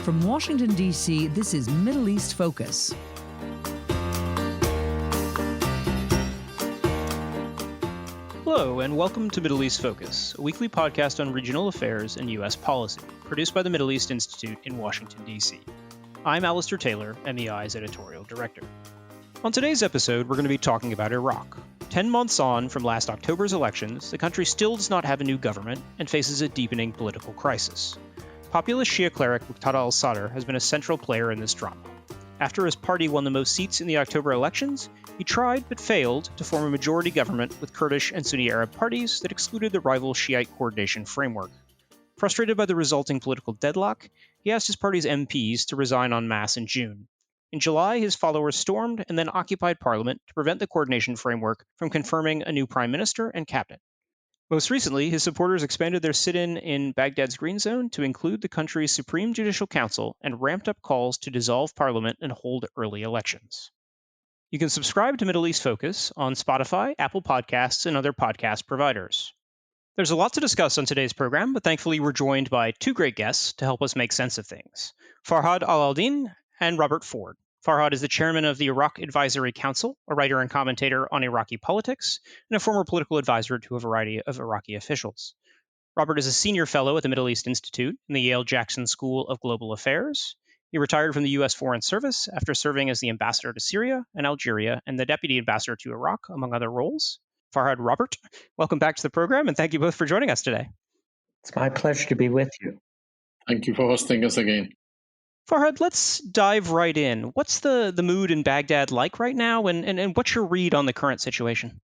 From Washington, D.C., this is Middle East Focus. Hello, and welcome to Middle East Focus, a weekly podcast on regional affairs and U.S. policy, produced by the Middle East Institute in Washington, D.C. I'm Alistair Taylor, MEI's editorial director. On today's episode, we're going to be talking about Iraq. 10 months on from last October's elections, the country still does not have a new government and faces a deepening political crisis. Populist Shia cleric Farhad Alaaldin has been a central player in this drama. After his party won the most seats in the October elections, he tried but failed to form a majority government with Kurdish and Sunni Arab parties that excluded the rival Shiite coordination framework. Frustrated by the resulting political deadlock, he asked his party's MPs to resign en masse in June. In July, his followers stormed and then occupied parliament to prevent the coordination framework from confirming a new prime minister and cabinet. Most recently, his supporters expanded their sit-in in Baghdad's Green Zone to include the country's Supreme Judicial Council and ramped up calls to dissolve parliament and hold early elections. You can subscribe to Middle East Focus on Spotify, Apple Podcasts, and other podcast providers. There's a lot to discuss on today's program, but thankfully we're joined by two great guests to help us make sense of things. Farhad Alaaldin and Robert Ford. Farhad is the chairman of the Iraq Advisory Council, a writer and commentator on Iraqi politics, and a former political advisor to a variety of Iraqi officials. Robert is a senior fellow at the Middle East Institute in the Yale-Jackson School of Global Affairs. He retired from the U.S. Foreign Service after serving as the ambassador to Syria and Algeria and the deputy ambassador to Iraq, among other roles. Farhad, Robert, welcome back to the program, and thank you both for joining us today. It's my pleasure to be with you. Thank you for hosting us again. Farhad, let's dive right in. What's the mood in Baghdad like right now, and what's your read on the current situation?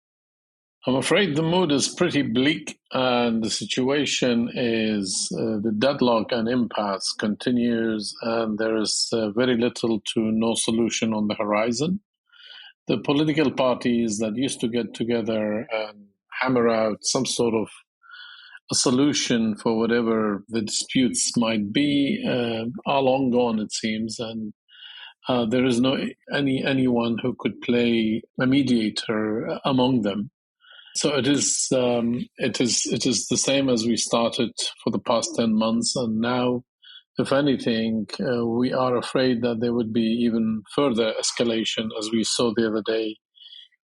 I'm afraid the mood is pretty bleak, and the situation is the deadlock and impasse continues, and there is very little to no solution on the horizon. The political parties that used to get together and hammer out some sort of a solution for whatever the disputes might be are long gone, it seems, and there is no anyone who could play a mediator among them. So it is the same as we started for the past 10 months, and now, if anything, we are afraid that there would be even further escalation, as we saw the other day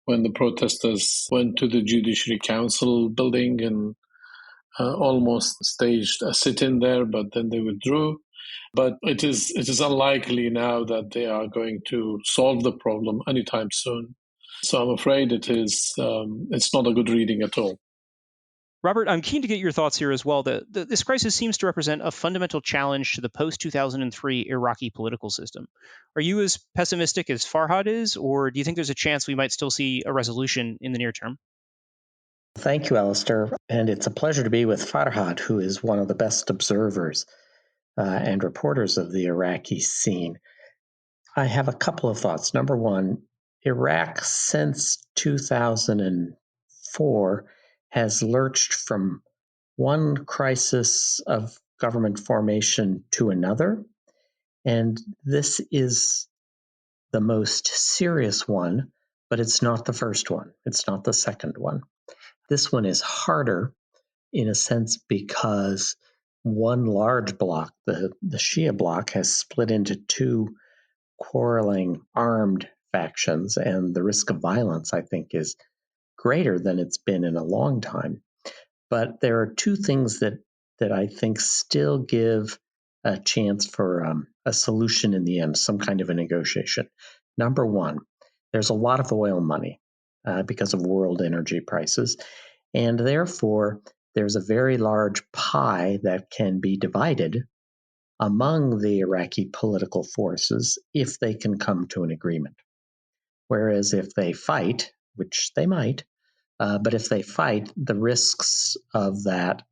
when the protesters went to the Judiciary Council building and almost staged a sit-in there, but then they withdrew. But it is unlikely now that they are going to solve the problem anytime soon. So I'm afraid it's not a good reading at all. Robert, I'm keen to get your thoughts here as well. This crisis seems to represent a fundamental challenge to the post-2003 Iraqi political system. Are you as pessimistic as Farhad is, or do you think there's a chance we might still see a resolution in the near term? Thank you, Alistair. And it's a pleasure to be with Farhad, who is one of the best observers and reporters of the Iraqi scene. I have a couple of thoughts. Number one, Iraq since 2004 has lurched from one crisis of government formation to another. And this is the most serious one, but it's not the first one. It's not the second one. This one is harder in a sense because one large bloc, the Shia bloc, has split into two quarreling armed factions, and the risk of violence, I think, is greater than it's been in a long time. But there are two things that I think still give a chance for a solution in the end, some kind of a negotiation. Number one, there's a lot of oil money because of world energy prices, and therefore there's a very large pie that can be divided among the Iraqi political forces if they can come to an agreement. Whereas if they fight, which they might, but if they fight, the risks of that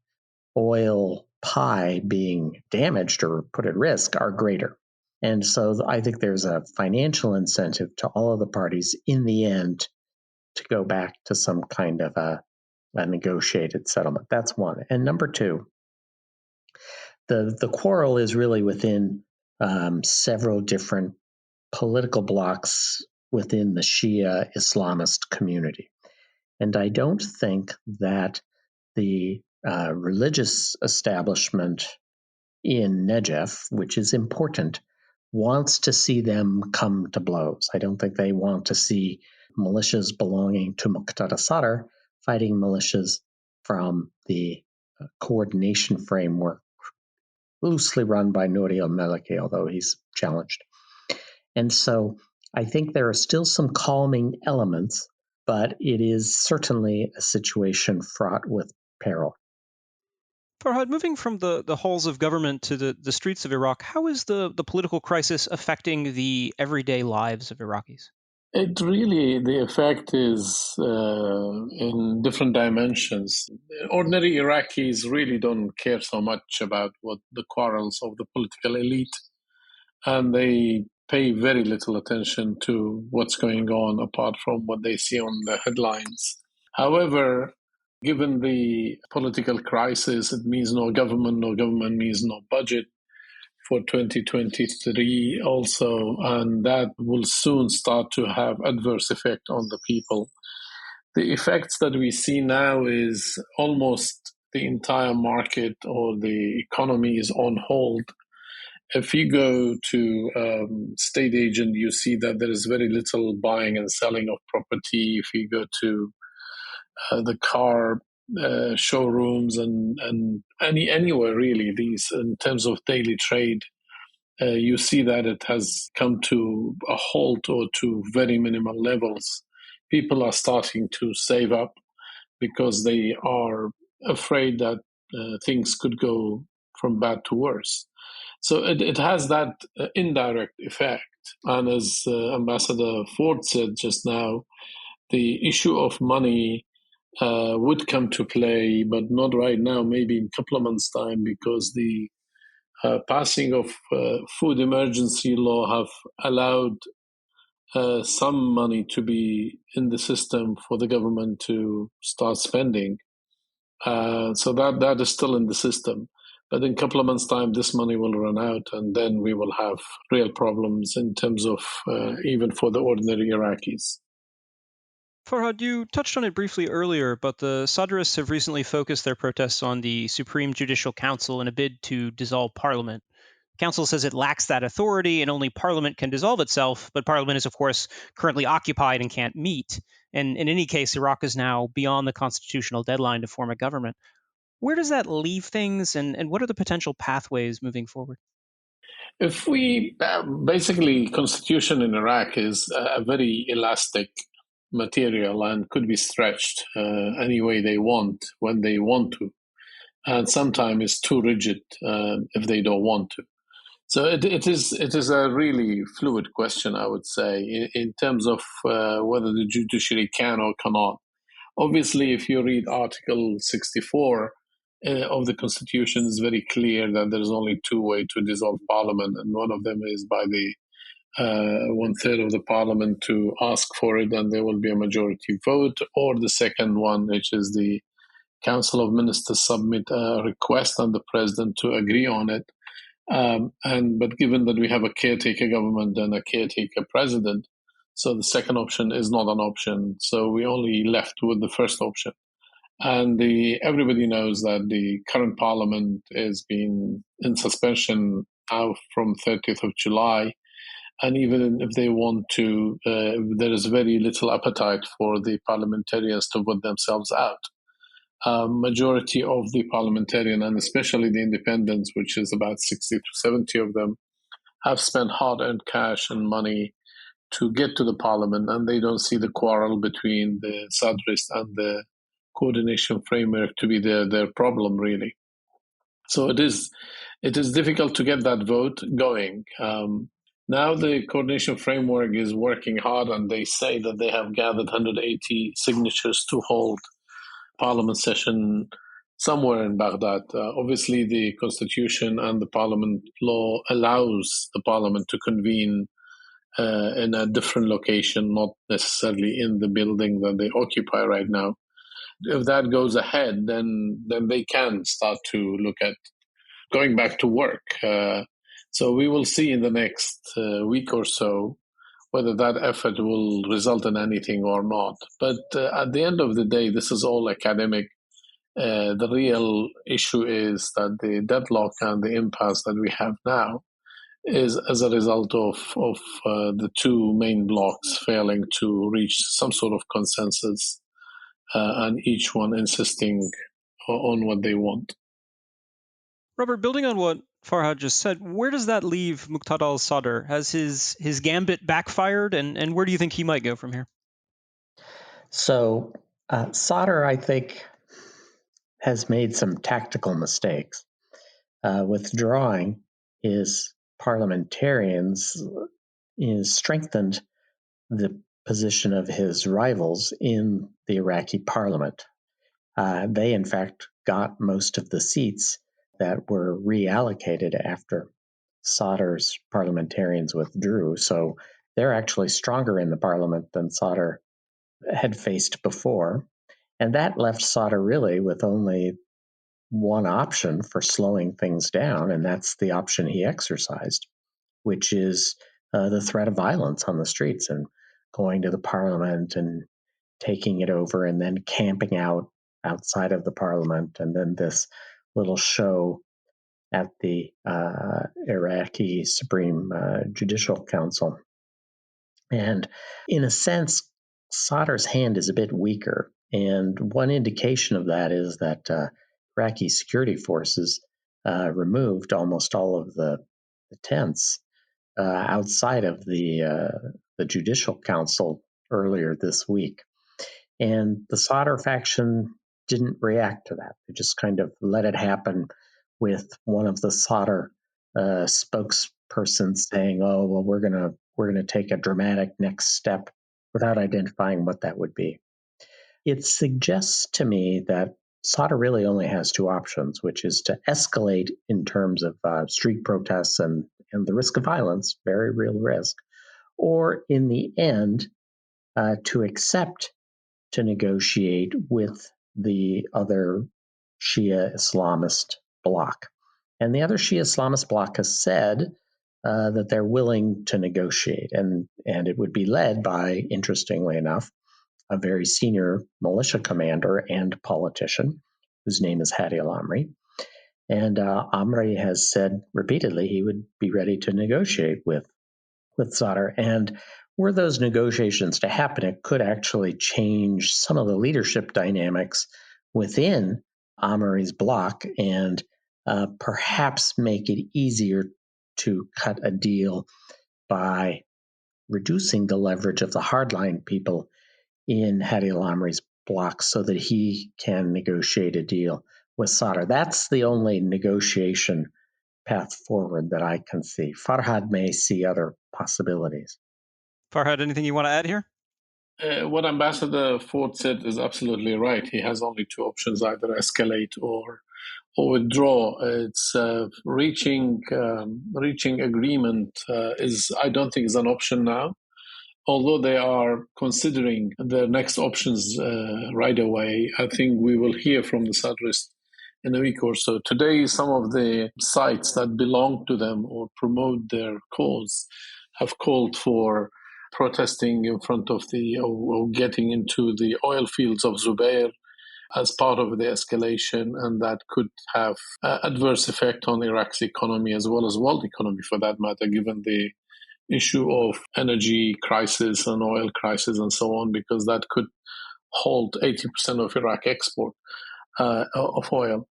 oil pie being damaged or put at risk are greater. And so I think there's a financial incentive to all of the parties in the end to go back to some kind of a negotiated settlement. That's one. And number two, the quarrel is really within several different political blocs within the Shia Islamist community. And I don't think that the religious establishment in Najaf, which is important, wants to see them come to blows. I don't think they want to see militias belonging to Muqtada Sadr fighting militias from the coordination framework, loosely run by Nouri al-Maliki, although he's challenged. And so I think there are still some calming elements, but it is certainly a situation fraught with peril. Farhad, moving from the halls of government to the streets of Iraq, how is the political crisis affecting the everyday lives of Iraqis? It really, the effect is in different dimensions. Ordinary Iraqis really don't care so much about what the quarrels of the political elite, and they pay very little attention to what's going on apart from what they see on the headlines. However, given the political crisis, it means no government means no budget for 2023 also, and that will soon start to have adverse effect on the people. The effects that we see now is almost the entire market or the economy is on hold. If you go to state agent, you see that there is very little buying and selling of property. If you go to the car showrooms and anywhere really, these in terms of daily trade, you see that it has come to a halt or to very minimal levels. People are starting to save up because they are afraid that things could go from bad to worse. So it has that indirect effect. And as Ambassador Ford said just now, the issue of money would come to play, but not right now, maybe in a couple of months' time, because the passing of food emergency law have allowed some money to be in the system for the government to start spending. So that is still in the system. But in a couple of months' time, this money will run out, and then we will have real problems in terms of even for the ordinary Iraqis. Farhad, you touched on it briefly earlier, but the Sadrists have recently focused their protests on the Supreme Judicial Council in a bid to dissolve parliament. The council says it lacks that authority and only parliament can dissolve itself, but parliament is, of course, currently occupied and can't meet. And in any case, Iraq is now beyond the constitutional deadline to form a government. Where does that leave things, and what are the potential pathways moving forward? If we basically, constitution in Iraq is a very elastic material and could be stretched any way they want when they want to, and sometimes it's too rigid if they don't want to. So it is a really fluid question, I would say, in terms of whether the judiciary can or cannot. Obviously, if you read Article 64 of the Constitution, it's very clear that there's only two ways to dissolve Parliament, and one of them is by the 1/3 of the Parliament to ask for it, and there will be a majority vote, or the second one, which is the Council of Ministers submit a request and the President to agree on it. But given that we have a caretaker government and a caretaker president, so the second option is not an option. So we only left with the first option. And everybody knows that the current parliament is being in suspension now from 30th of July. And even if they want to, there is very little appetite for the parliamentarians to vote themselves out. Majority of the parliamentarian, and especially the independents, which is about 60 to 70 of them, have spent hard-earned cash and money to get to the parliament, and they don't see the quarrel between the Sadrists and the coordination framework to be their problem, really. So it is difficult to get that vote going. Now the coordination framework is working hard, and they say that they have gathered 180 signatures to hold parliament session somewhere in Baghdad. Obviously, the constitution and the parliament law allows the parliament to convene in a different location, not necessarily in the building that they occupy right now. If that goes ahead, then they can start to look at going back to work. So we will see in the next week or so whether that effort will result in anything or not. But at the end of the day, this is all academic. The real issue is that the deadlock and the impasse that we have now is as a result of the two main blocs failing to reach some sort of consensus, and each one insisting on what they want. Robert, building on what Farhad just said, where does that leave Muqtada al-Sadr? Has his gambit backfired, and where do you think he might go from here? So Sadr, I think, has made some tactical mistakes. Withdrawing his parliamentarians is strengthened the position of his rivals in the Iraqi parliament. They, in fact, got most of the seats that were reallocated after Sadr's parliamentarians withdrew. So they're actually stronger in the parliament than Sadr had faced before. And that left Sadr really with only one option for slowing things down, and that's the option he exercised, which is the threat of violence on the streets and going to the parliament and taking it over and then camping out outside of the parliament, and then this little show at the Iraqi Supreme Judicial Council. And in a sense, Sadr's hand is a bit weaker. And one indication of that is that Iraqi security forces removed almost all of the tents outside of the Judicial Council earlier this week. And the Sadr faction didn't react to that. They just kind of let it happen, with one of the Sadr spokespersons saying, "Oh, well, we're gonna take a dramatic next step," without identifying what that would be. It suggests to me that Sadr really only has two options, which is to escalate in terms of street protests and the risk of violence, very real risk, or in the end, to accept to negotiate with the other Shia Islamist bloc. And the other Shia Islamist bloc has said that they're willing to negotiate, and it would be led by, interestingly enough, a very senior militia commander and politician whose name is Hadi al-Amri. And Amri has said repeatedly he would be ready to negotiate with Sadr. And were those negotiations to happen, it could actually change some of the leadership dynamics within Amri's bloc and perhaps make it easier to cut a deal by reducing the leverage of the hardline people in Hadi al-Amri's bloc so that he can negotiate a deal with Sadr. That's the only negotiation path forward that I can see. Farhad may see other possibilities. Farhad, anything you want to add here? What Ambassador Ford said is absolutely right. He has only two options: either escalate or withdraw. It's reaching agreement I don't think is an option now. Although they are considering their next options right away, I think we will hear from the Sadrists in a week or so. Today, some of the sites that belong to them or promote their cause have called for protesting in front of or getting into the oil fields of Zubair as part of the escalation, and that could have adverse effect on Iraq's economy as well as world economy for that matter, given the issue of energy crisis and oil crisis and so on, because that could halt 80% of Iraq export of oil.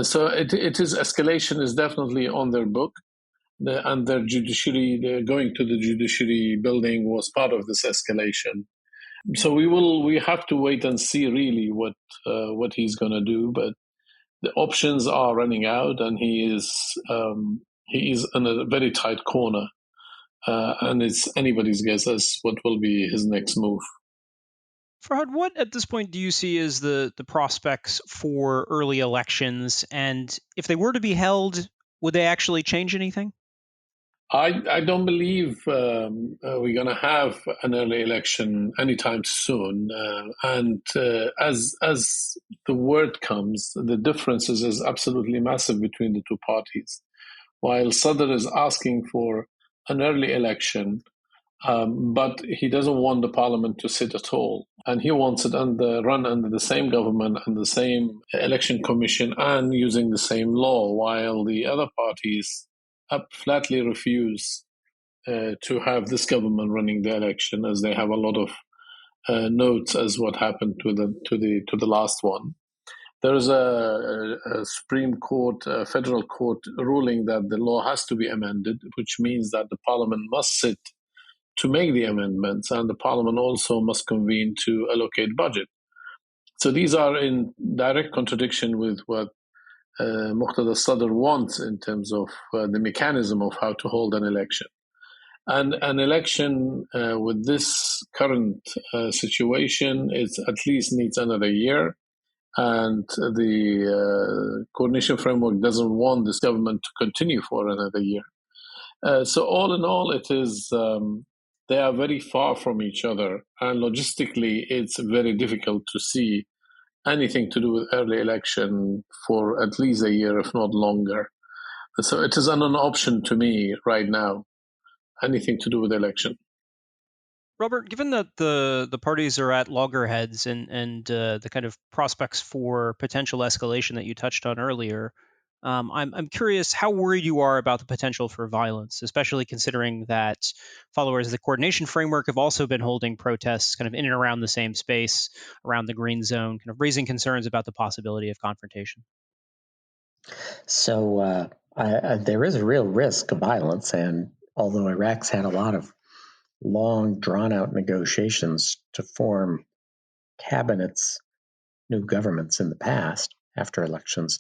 So it is escalation is definitely on their book, and their judiciary, going to the judiciary building was part of this escalation. So we have to wait and see really what he's going to do, but the options are running out, and he is in a very tight corner. And it's anybody's guess as what will be his next move. Farhad, what at this point do you see as the prospects for early elections? And if they were to be held, would they actually change anything? I don't believe we're going to have an early election anytime soon. And as the word comes, the differences is absolutely massive between the two parties. While Sadr is asking for an early election, But he doesn't want the parliament to sit at all. And he wants it run under the same government and the same election commission and using the same law, while the other parties flatly refuse to have this government running the election, as they have a lot of notes as what happened to the last one. There is a Supreme Court, a federal court ruling that the law has to be amended, which means that the parliament must sit to make the amendments, and the parliament also must convene to allocate budget. So these are in direct contradiction with what Muqtada Sadr wants in terms of the mechanism of how to hold an election. And an election with this current situation is at least needs another year. And the coordination framework doesn't want this government to continue for another year. So all in all, it is they are very far from each other, and logistically, it's very difficult to see anything to do with early election for at least a year, if not longer. So it is an option to me right now, anything to do with election. Robert, given that the parties are at loggerheads and the kind of prospects for potential escalation that you touched on earlier, I'm curious how worried you are about the potential for violence, especially considering that followers of the coordination framework have also been holding protests kind of in and around the same space, around the green zone, kind of raising concerns about the possibility of confrontation. So there is a real risk of violence, and although Iraq's had a lot of long, drawn-out negotiations to form cabinets, new governments in the past after elections,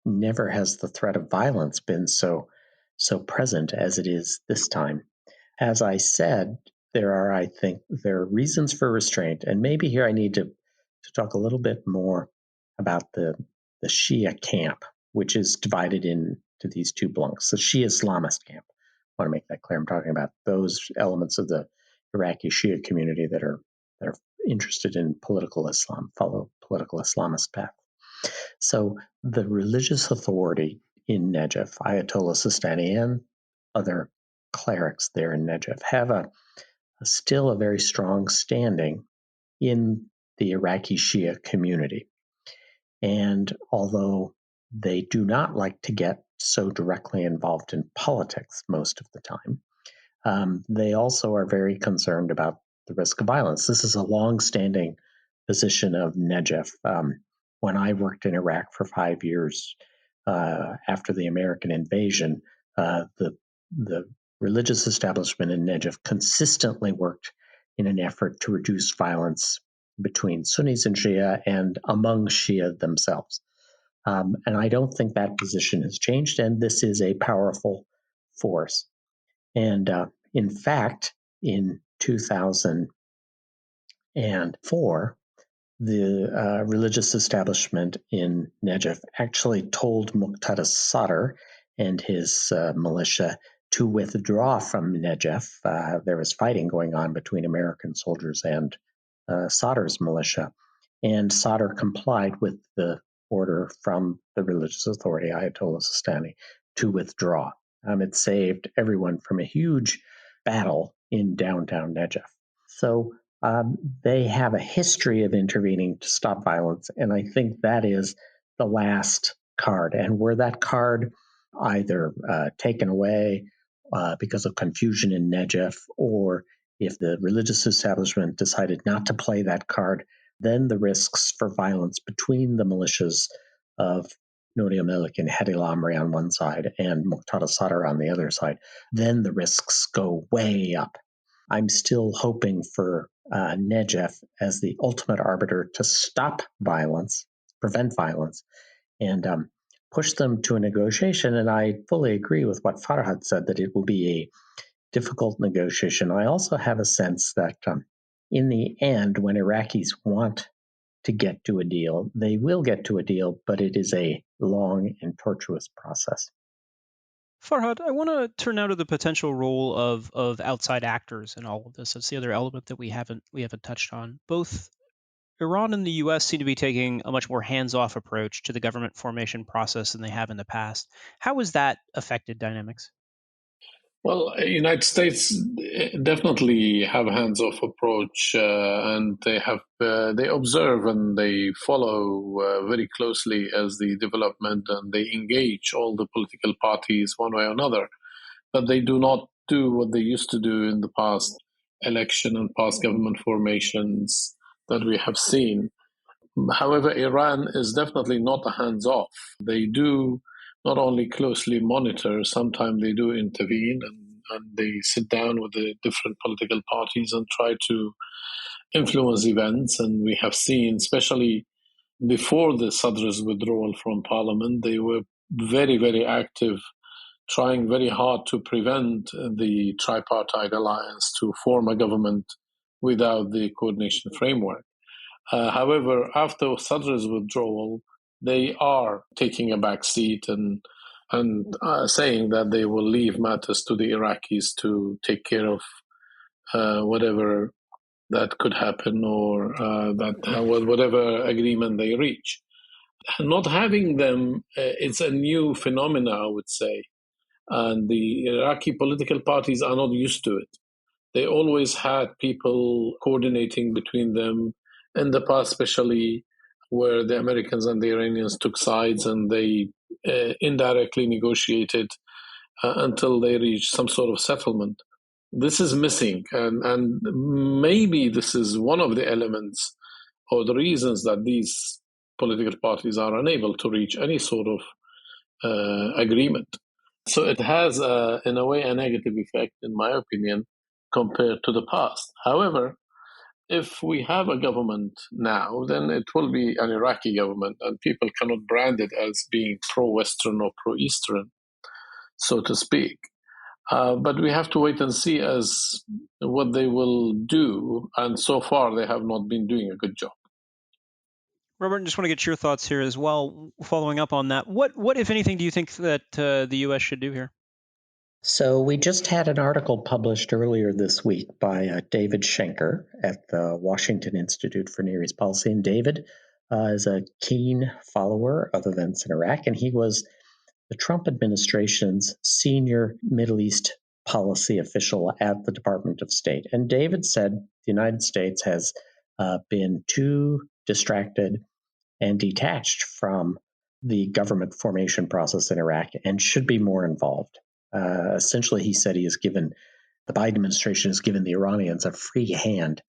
never has the threat of violence been so present as it is this time. As I said, there are reasons for restraint, and maybe here I need to talk a little bit more about the Shia camp, which is divided into these two blocks. The Shia Islamist camp. I want to make that clear. I'm talking about those elements of the Iraqi Shia community that are interested in political Islam, follow political Islamist path. So the religious authority in Najaf, Ayatollah Sistani and other clerics there in Najaf, have still a very strong standing in the Iraqi Shia community. And although they do not like to get so directly involved in politics most of the time, they also are very concerned about the risk of violence. This is a long-standing position of Najaf. When I worked in Iraq for 5 years after the American invasion, the religious establishment in Najaf consistently worked in an effort to reduce violence between Sunnis and Shia and among Shia themselves. And I don't think that position has changed, and this is a powerful force. And in fact, in 2004, the religious establishment in Najaf actually told Muqtada Sadr and his militia to withdraw from Najaf. There was fighting going on between American soldiers and Sadr's militia, and Sadr complied with the order from the religious authority, Ayatollah Sistani, to withdraw. It saved everyone from a huge battle in downtown Najaf. So they have a history of intervening to stop violence, and I think that is the last card. And were that card either taken away because of confusion in Najaf, or if the religious establishment decided not to play that card, then the risks for violence between the militias of Nouri al-Malik and Hadi al-Amri on one side and Muqtada Sadr on the other side, then the risks go way up. I'm still hoping for Najaf as the ultimate arbiter to stop violence, prevent violence, and push them to a negotiation. And I fully agree with what Farhad said, that it will be a difficult negotiation. I also have a sense that in the end, when Iraqis want to get to a deal, they will get to a deal, but it is a long and tortuous process. Farhad, I want to turn now to the potential role of outside actors in all of this. That's the other element that we haven't touched on. Both Iran and the U.S. seem to be taking a much more hands-off approach to the government formation process than they have in the past. How has that affected dynamics? Well, United States definitely have a hands-off approach, and they observe and they follow very closely as the development, and they engage all the political parties one way or another. But they do not do what they used to do in the past election and past government formations that we have seen. However, Iran is definitely not a hands-off. They do not only closely monitor, sometimes they do intervene, and they sit down with the different political parties and try to influence events. And we have seen, especially before the Sadr's withdrawal from parliament, they were very, very active, trying very hard to prevent the tripartite alliance to form a government without the coordination framework. However, after Sadr's withdrawal, they are taking a back seat and saying that they will leave matters to the Iraqis to take care of whatever that could happen, or whatever agreement they reach. Not having them, it's a new phenomena, I would say, and the Iraqi political parties are not used to it. They always had people coordinating between them in the past, especially where the Americans and the Iranians took sides, and they indirectly negotiated until they reached some sort of settlement. This is missing, and maybe this is one of the elements or the reasons that these political parties are unable to reach any sort of agreement. So it has, in a way, a negative effect, in my opinion, compared to the past. However, if we have a government now, then it will be an Iraqi government, and people cannot brand it as being pro-Western or pro-Eastern, so to speak. But we have to wait and see as what they will do, and so far they have not been doing a good job. Robert, I just want to get your thoughts here as well, following up on that. What if anything, do you think that the U.S. should do here? So we just had an article published earlier this week by David Schenker at the Washington Institute for Near East Policy. And David is a keen follower of events in Iraq, and he was the Trump administration's senior Middle East policy official at the Department of State. And David said the United States has been too distracted and detached from the government formation process in Iraq and should be more involved. Essentially, he said the Biden administration has given the Iranians a free hand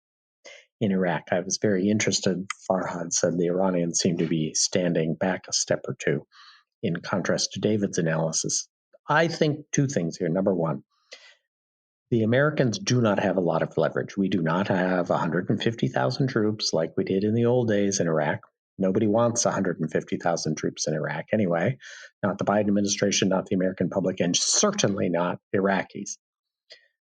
in Iraq. I was very interested. Farhad said the Iranians seem to be standing back a step or two, in contrast to David's analysis. I think two things here. Number one, the Americans do not have a lot of leverage. We do not have 150,000 troops like we did in the old days in Iraq. Nobody wants 150,000 troops in Iraq anyway. Not the Biden administration, not the American public, and certainly not Iraqis.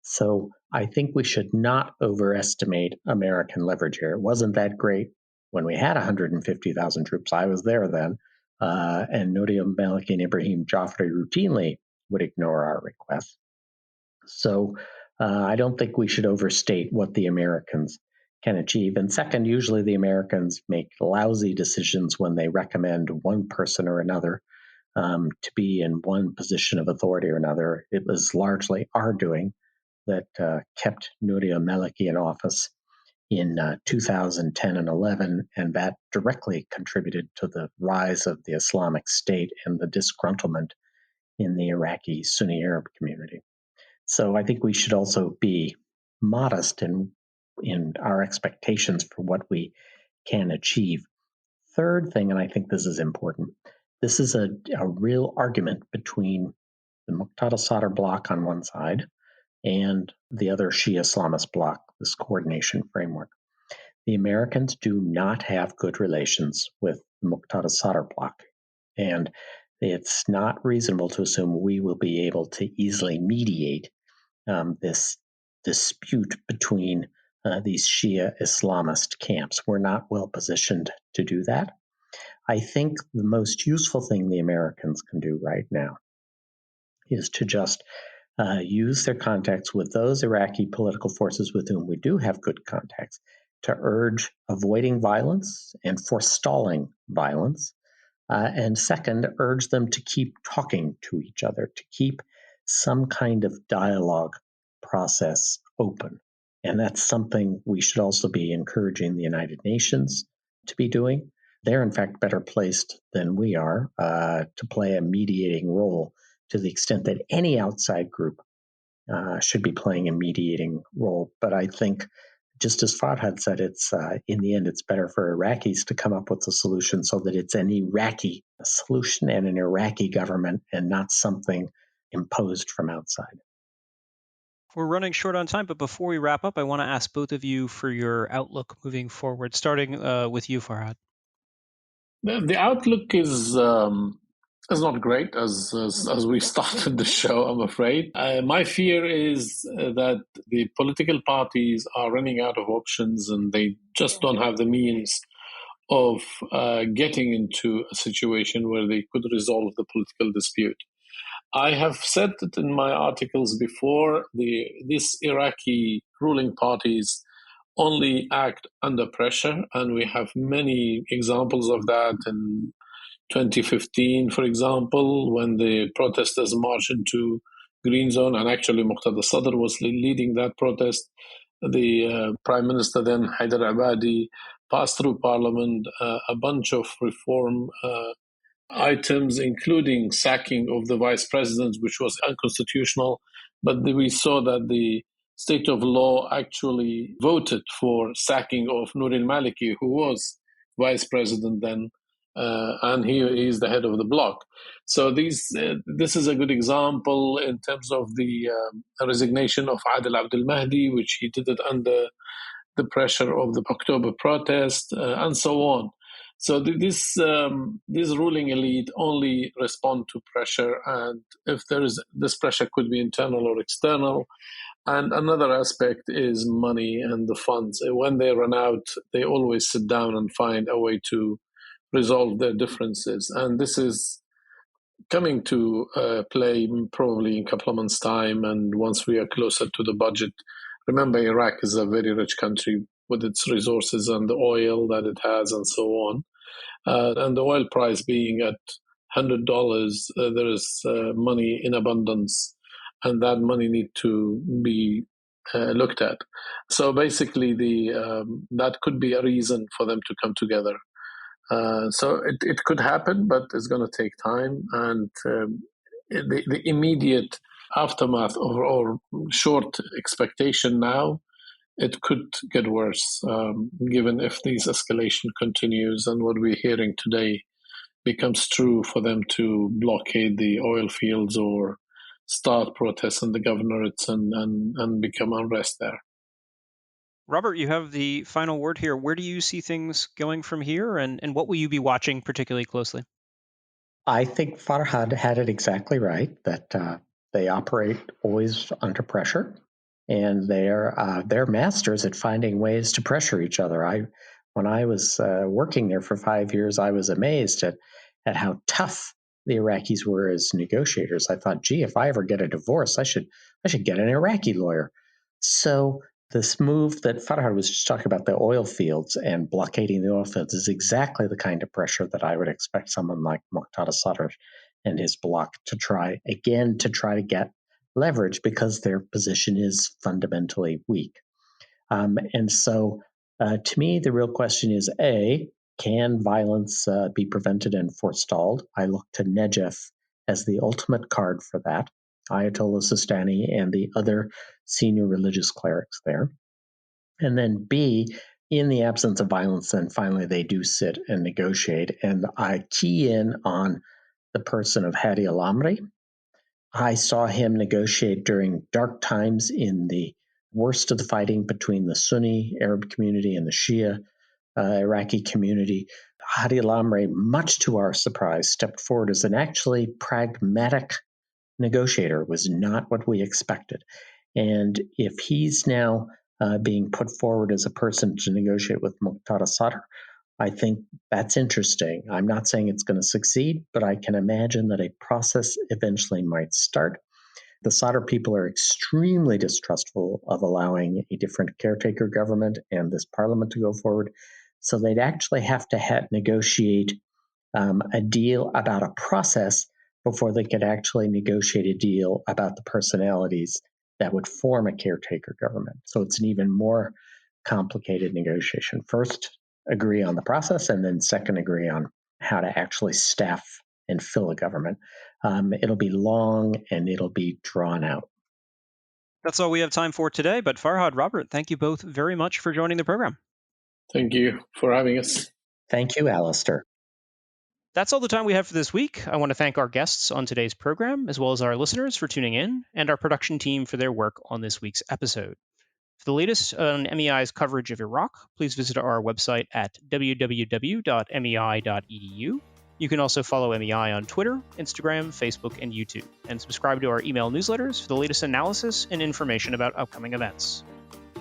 So I think we should not overestimate American leverage here. It wasn't that great when we had 150,000 troops. I was there then, and Nouri al-Maliki and Ibrahim Joffrey routinely would ignore our requests. So I don't think we should overstate what the Americans can achieve. And second, usually the Americans make lousy decisions when they recommend one person or another to be in one position of authority or another. It was largely our doing that kept Nouri al-Maliki in office in 2010 and 11, and that directly contributed to the rise of the Islamic State and the disgruntlement in the Iraqi Sunni Arab community. So I think we should also be modest in our expectations for what we can achieve. Third thing, and I think this is important, this is a real argument between the Muqtada Sadr bloc on one side and the other Shia Islamist bloc, this coordination framework. The Americans do not have good relations with the Muqtada Sadr bloc, and it's not reasonable to assume we will be able to easily mediate this dispute between these Shia Islamist camps. We're not well positioned to do that. I think the most useful thing the Americans can do right now is to just use their contacts with those Iraqi political forces with whom we do have good contacts to urge avoiding violence and forestalling violence. And second, urge them to keep talking to each other, to keep some kind of dialogue process open. And that's something we should also be encouraging the United Nations to be doing. They're, in fact, better placed than we are to play a mediating role to the extent that any outside group should be playing a mediating role. But I think, just as Farhad said, it's in the end, it's better for Iraqis to come up with a solution so that it's an Iraqi solution and an Iraqi government and not something imposed from outside. We're running short on time, but before we wrap up, I want to ask both of you for your outlook moving forward, starting with you, Farhad. The outlook is not great as we started the show, I'm afraid. My fear is that the political parties are running out of options and they just don't have the means of getting into a situation where they could resolve the political dispute. I have said it in my articles before, these Iraqi ruling parties only act under pressure, and we have many examples of that in 2015, for example, when the protesters marched into Green Zone, and actually Muqtada Sadr was leading that protest. The Prime Minister then, Haider Abadi, passed through Parliament a bunch of reform items, including sacking of the vice president, which was unconstitutional. But we saw that the state of law actually voted for sacking of Nour al-Maliki, who was vice president then, and he is the head of the bloc. So this is a good example in terms of the resignation of Adel Abdel Mahdi, which he did it under the pressure of the October protest, and so on. So this ruling elite only respond to pressure, and if there is this pressure could be internal or external. And another aspect is money and the funds. When they run out, they always sit down and find a way to resolve their differences. And this is coming to play probably in a couple of months' time. And once we are closer to the budget, remember, Iraq is a very rich country with its resources and the oil that it has and so on. And the oil price being at $100, there is money in abundance, and that money need to be looked at. So basically, that could be a reason for them to come together. So it could happen, but it's going to take time. And the immediate aftermath or short expectation now, it could get worse, given if this escalation continues and what we're hearing today becomes true, for them to blockade the oil fields or start protests in the governorates and become unrest there. Robert, you have the final word here. Where do you see things going from here, and what will you be watching particularly closely? I think Farhad had it exactly right, that they operate always under pressure, and they're masters at finding ways to pressure each other. When I was working there for 5 years, I was amazed at how tough the Iraqis were as negotiators. I thought, gee, if I ever get a divorce, I should get an Iraqi lawyer. So this move that Farhad was just talking about, the oil fields and blockading the oil fields, is exactly the kind of pressure that I would expect someone like Muqtada Sadr and his bloc to try to get leverage, because their position is fundamentally weak. And so to me, the real question is, A, can violence be prevented and forestalled? I look to Najaf as the ultimate card for that. Ayatollah Sistani and the other senior religious clerics there. And then B, in the absence of violence, then finally they do sit and negotiate. And I key in on the person of Hadi al-Amri. I saw him negotiate during dark times in the worst of the fighting between the Sunni Arab community and the Shia Iraqi community. Hadi al-Amri, much to our surprise, stepped forward as an actually pragmatic negotiator. It was not what we expected. And if he's now being put forward as a person to negotiate with Muqtada Sadr, I think that's interesting. I'm not saying it's going to succeed, but I can imagine that a process eventually might start. The Sadr people are extremely distrustful of allowing a different caretaker government and this parliament to go forward. So they'd actually have to negotiate a deal about a process before they could actually negotiate a deal about the personalities that would form a caretaker government. So it's an even more complicated negotiation. First, agree on the process, and then second, agree on how to actually staff and fill a government. It'll be long and it'll be drawn out. That's all we have time for today, but Farhad, Robert, thank you both very much for joining the program. Thank you for having us. Thank you, Alistair. That's all the time we have for this week. I want to thank our guests on today's program, as well as our listeners for tuning in, and our production team for their work on this week's episode. For the latest on MEI's coverage of Iraq, please visit our website at www.mei.edu. You can also follow MEI on Twitter, Instagram, Facebook, and YouTube, and subscribe to our email newsletters for the latest analysis and information about upcoming events.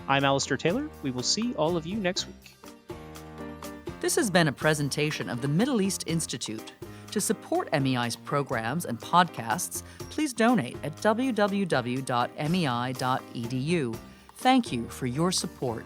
I'm Alistair Taylor. We will see all of you next week. This has been a presentation of the Middle East Institute. To support MEI's programs and podcasts, please donate at www.mei.edu. Thank you for your support.